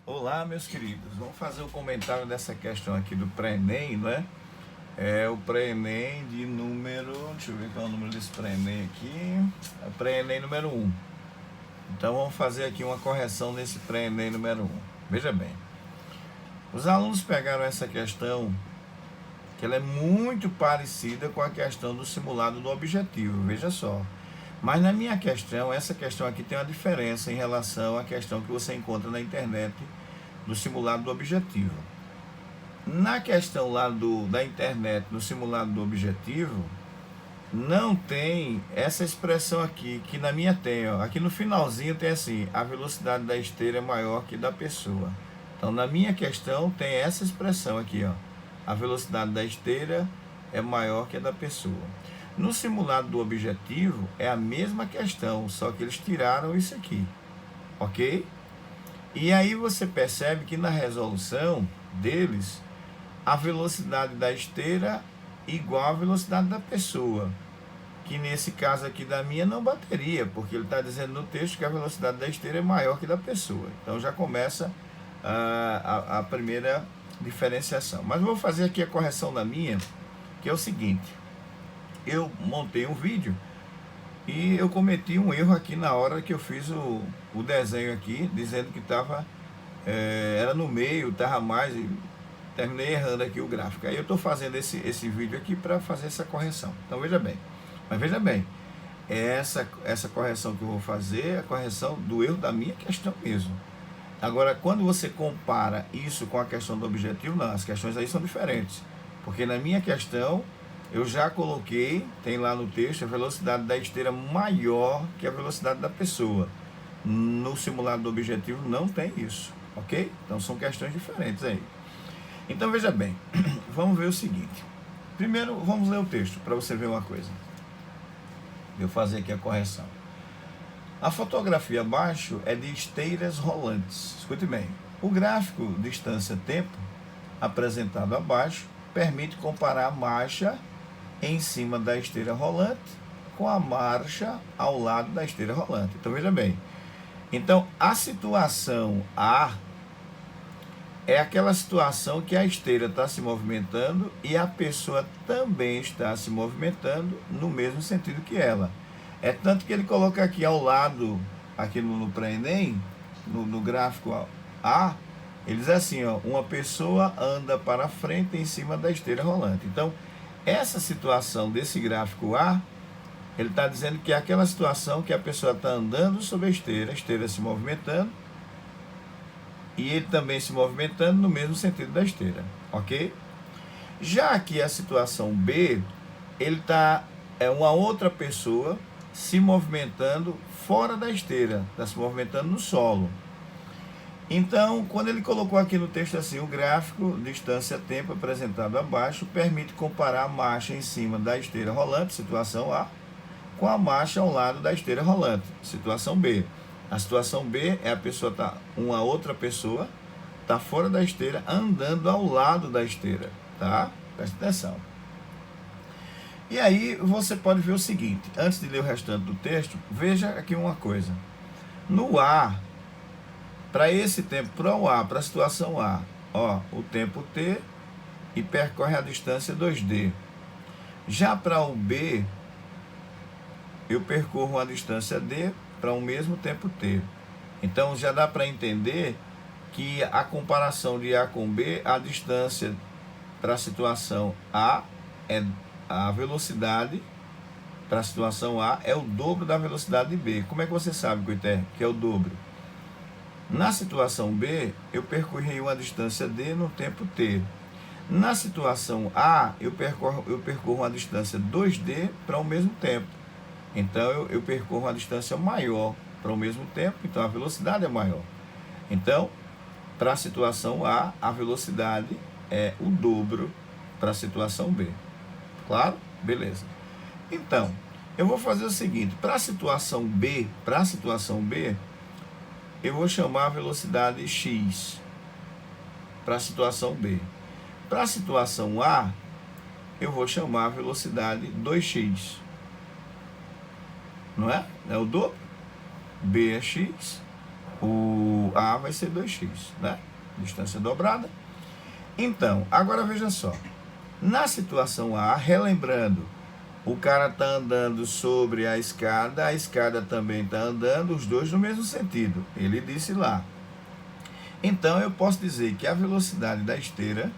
Olá, meus queridos. Vamos fazer um comentário dessa questão aqui do pré-ENEM, né? É o pré-ENEM de número... Deixa eu ver qual é o número desse pré-ENEM aqui. É o pré-ENEM número 1. Então vamos fazer aqui uma correção nesse pré-ENEM número 1. Veja bem. Os alunos pegaram essa questão, que ela é muito parecida com a questão do simulado do objetivo, veja só. Mas na minha questão, essa questão aqui tem uma diferença em relação à questão que você encontra na internet do simulado do objetivo. Na questão lá da internet, no simulado do objetivo, não tem essa expressão aqui, que na minha tem, ó. Aqui no finalzinho tem assim, a velocidade da esteira é maior que da pessoa. Então na minha questão tem essa expressão aqui, ó. A velocidade da esteira é maior que a da pessoa. No simulado do objetivo é a mesma questão, só que eles tiraram isso aqui, ok? E aí você percebe que na resolução deles, a velocidade da esteira igual à velocidade da pessoa, que nesse caso aqui da minha não bateria, porque ele está dizendo no texto que a velocidade da esteira é maior que da pessoa. Então já começa a primeira diferenciação. Mas vou fazer aqui a correção da minha, que é o seguinte: eu montei um vídeo e eu cometi um erro aqui na hora que eu fiz o desenho aqui, dizendo que estava era no meio, estava mais, e terminei errando aqui o gráfico. Aí eu estou fazendo esse vídeo aqui para fazer essa correção. Então veja bem, mas veja bem, essa correção que eu vou fazer é a correção do erro da minha questão mesmo. Agora, quando você compara isso com a questão do objetivo, não, as questões aí são diferentes. Porque na minha questão, eu já coloquei, tem lá no texto, a velocidade da esteira maior que a velocidade da pessoa. No simulado do objetivo não tem isso, ok? Então são questões diferentes aí. Então veja bem, vamos ver o seguinte. Primeiro vamos ler o texto para você ver uma coisa. Eu vou fazer aqui a correção. A fotografia abaixo é de esteiras rolantes. Escute bem. O gráfico distância-tempo apresentado abaixo permite comparar a marcha em cima da esteira rolante com a marcha ao lado da esteira rolante. Então veja bem. Então a situação A é aquela situação que a esteira está se movimentando e a pessoa também está se movimentando no mesmo sentido que ela. É tanto que ele coloca aqui ao lado, aqui no pré-ENEM, no gráfico A, ele diz assim, ó, uma pessoa anda para frente em cima da esteira rolante. Então, essa situação desse gráfico A, ele está dizendo que é aquela situação que a pessoa está andando sobre a esteira se movimentando, e ele também se movimentando no mesmo sentido da esteira, ok? Já aqui a situação B, ele é uma outra pessoa se movimentando fora da esteira, está se movimentando no solo. Então, quando ele colocou aqui no texto assim, o gráfico distância-tempo apresentado abaixo permite comparar a marcha em cima da esteira rolante, situação A, com a marcha ao lado da esteira rolante, situação B. A situação B é a pessoa uma outra pessoa está fora da esteira andando ao lado da esteira, tá? Presta atenção. E aí você pode ver o seguinte, antes de ler o restante do texto, veja aqui uma coisa. No A, para esse tempo, para o A, para a situação A, ó, o tempo T e percorre a distância 2D. Já para o B, eu percorro a distância D para o mesmo tempo T. Então já dá para entender que a comparação de A com B, a distância para a situação A é a velocidade para a situação A é o dobro da velocidade de B. Como é que você sabe, Coité, que é o dobro? Na situação B, eu percorri uma distância D no tempo T. Na situação A, eu percorro uma distância 2D para o mesmo tempo. Então, eu percorro uma distância maior para o mesmo tempo, então a velocidade é maior. Então, para a situação A, a velocidade é o dobro para a situação B. Claro? Beleza. Então, eu vou fazer o seguinte, para a situação B, eu vou chamar a velocidade x para a situação B. Para a situação A, eu vou chamar a velocidade 2x. Não é? É o dobro. B é x, o A vai ser 2x, né? Distância dobrada. Então, agora veja só. Na situação A, relembrando, o cara está andando sobre a escada também está andando, os dois no mesmo sentido. Ele disse lá. Então, eu posso dizer que a velocidade da esteira,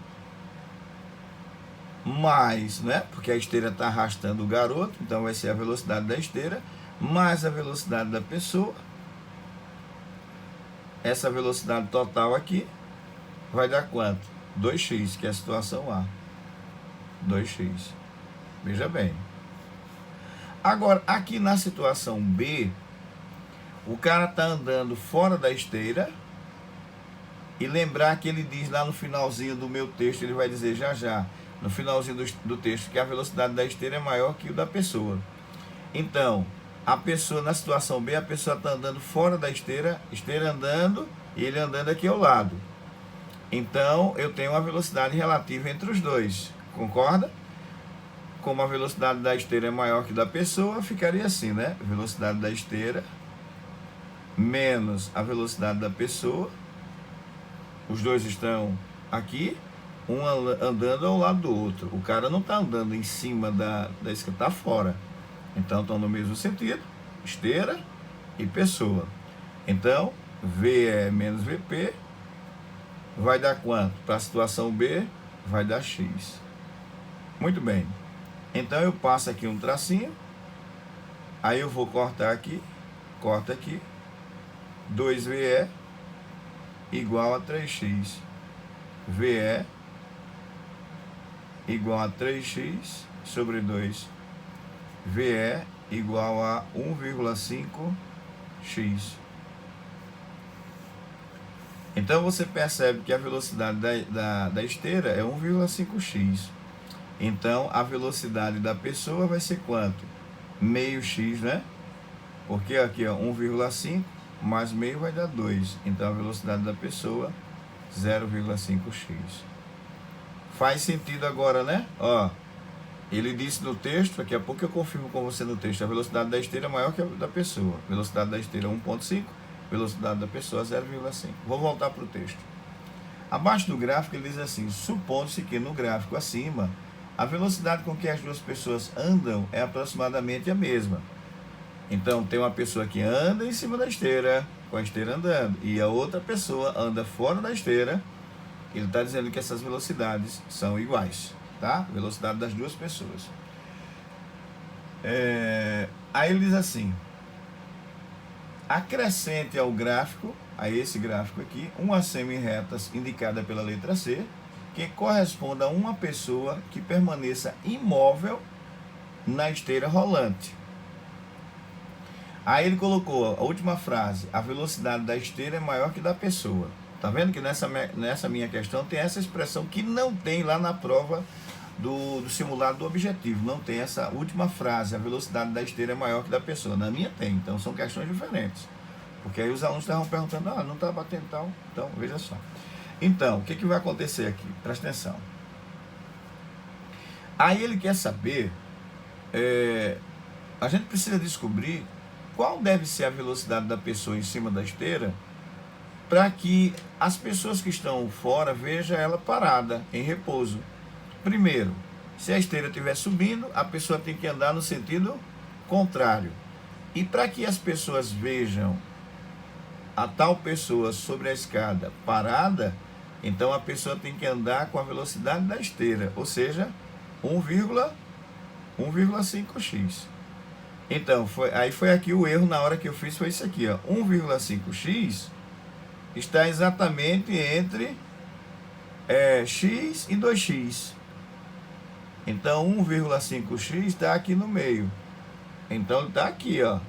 mais, né? Porque a esteira está arrastando o garoto, então vai ser a velocidade da esteira, mais a velocidade da pessoa. Essa velocidade total aqui vai dar quanto? 2x, que é a situação A. 2x. Veja bem. Agora, aqui na situação B, o cara está andando fora da esteira. E lembrar que ele diz lá no finalzinho do meu texto, ele vai dizer já, no finalzinho do texto, que a velocidade da esteira é maior que o da pessoa. Então, a pessoa, na situação B, a pessoa está andando fora da esteira andando, e ele andando aqui ao lado. Então, eu tenho uma velocidade relativa entre os dois, concorda? Como a velocidade da esteira é maior que da pessoa, ficaria assim, né? Velocidade da esteira menos a velocidade da pessoa. Os dois estão aqui, um andando ao lado do outro. O cara não está andando em cima da escada, está fora. Então, estão no mesmo sentido, esteira e pessoa. Então, VE menos VP vai dar quanto? Para a situação B, vai dar X. Muito bem. Então, eu passo aqui um tracinho. Aí, eu vou cortar aqui. Corta aqui. 2VE igual a 3x. VE igual a 3x sobre 2. VE igual a 1,5x. Então você percebe que a velocidade da esteira é 1,5x. Então a velocidade da pessoa vai ser quanto? Meio x, né? Porque aqui, ó, 1,5 mais meio vai dar 2. Então a velocidade da pessoa, 0,5x. Faz sentido agora, né? Ó, ele disse no texto, daqui a pouco eu confirmo com você no texto, a velocidade da esteira é maior que a da pessoa. Velocidade da esteira é 1,5, velocidade da pessoa 0,5. Vou voltar para o texto. Abaixo do gráfico ele diz assim: supondo-se que no gráfico acima, a velocidade com que as duas pessoas andam é aproximadamente a mesma. Então, tem uma pessoa que anda em cima da esteira, com a esteira andando, e a outra pessoa anda fora da esteira. Ele está dizendo que essas velocidades são iguais, tá? Velocidade das duas pessoas. Aí ele diz assim: acrescente ao gráfico, a esse gráfico aqui, uma semi-reta indicada pela letra C, que corresponda a uma pessoa que permaneça imóvel na esteira rolante. Aí ele colocou a última frase: a velocidade da esteira é maior que da pessoa. Tá vendo que nessa minha questão tem essa expressão que não tem lá na prova do simulado do objetivo. Não tem essa última frase: a velocidade da esteira é maior que da pessoa. Na minha tem, então são questões diferentes. Porque aí os alunos estavam perguntando: não está batendo tal. Então, veja só. Então, o que vai acontecer aqui? Presta atenção. Aí ele quer saber, a gente precisa descobrir qual deve ser a velocidade da pessoa em cima da esteira, para que as pessoas que estão fora vejam ela parada, em repouso. Primeiro, se a esteira estiver subindo, a pessoa tem que andar no sentido contrário. E para que as pessoas vejam a tal pessoa sobre a escada parada, então a pessoa tem que andar com a velocidade da esteira, ou seja, 1,5x. Então, foi aqui o erro na hora que eu fiz, foi isso aqui, ó. 1,5x está exatamente entre x e 2x. Então, 1,5x está aqui no meio. Então, ele está aqui, ó.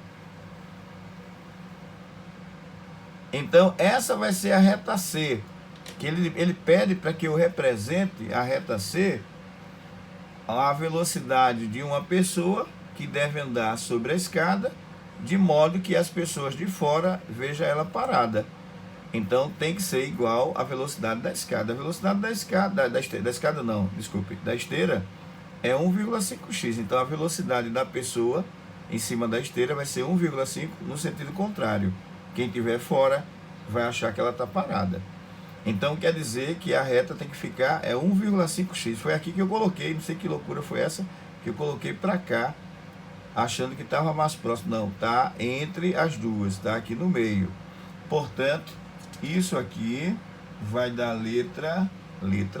Então, essa vai ser a reta C, que ele pede para que eu represente a reta C, a velocidade de uma pessoa que deve andar sobre a escada, de modo que as pessoas de fora vejam ela parada. Então tem que ser igual à velocidade da escada. A velocidade da escada, da esteira é 1,5x. Então a velocidade da pessoa em cima da esteira vai ser 1,5 no sentido contrário. Quem estiver fora vai achar que ela está parada. Então quer dizer que a reta tem que ficar 1,5x. Foi aqui que eu coloquei, não sei que loucura foi essa, que eu coloquei para cá, achando que estava mais próximo. Não, está entre as duas, está aqui no meio. Portanto, isso aqui vai dar letra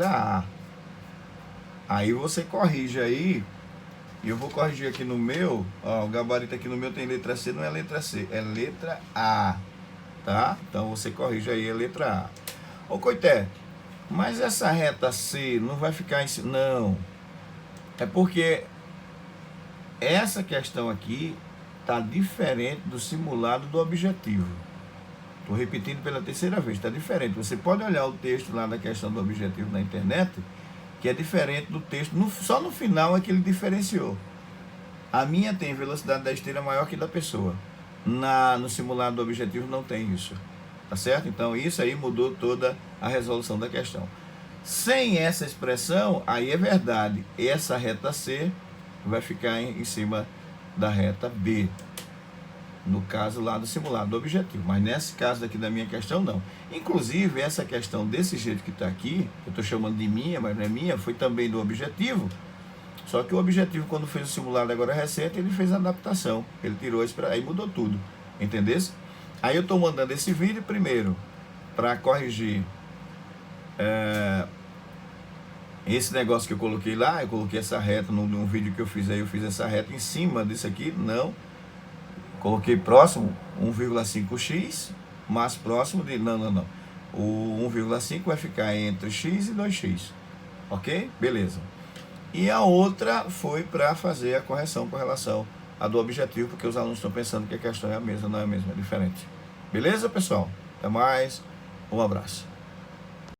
A. Aí você corrige aí, e eu vou corrigir aqui no meu, ó, o gabarito aqui no meu tem letra C, não é letra C, é letra A, tá? Então você corrige aí a letra A. Ô Coité, mas essa reta C não vai ficar em cima? Não, é porque essa questão aqui está diferente do simulado do objetivo. Estou repetindo pela terceira vez, está diferente. Você pode olhar o texto lá da questão do objetivo na internet, que é diferente do texto, só no final é que ele diferenciou. A minha tem velocidade da esteira maior que da pessoa. No simulado do objetivo não tem isso. Tá certo? Então isso aí mudou toda a resolução da questão. Sem essa expressão, aí é verdade. Essa reta C vai ficar em cima da reta B. No caso lá do simulado do objetivo. Mas nesse caso aqui da minha questão, não. Inclusive, essa questão desse jeito que está aqui, eu estou chamando de minha, mas não é minha, foi também do objetivo. Só que o objetivo, quando fez o simulado agora recente, ele fez a adaptação. Ele tirou isso para aí, mudou tudo. Entendeu? Aí eu estou mandando esse vídeo primeiro para corrigir esse negócio que eu coloquei lá. Eu coloquei essa reta num vídeo que eu fiz aí, eu fiz essa reta em cima disso aqui, não. Coloquei próximo 1,5x, mais próximo de... Não. O 1,5 vai ficar entre x e 2x. Ok? Beleza. E a outra foi para fazer a correção com relação a do objetivo, porque os alunos estão pensando que a questão é a mesma, não é a mesma, é diferente. Beleza, pessoal? Até mais. Um abraço.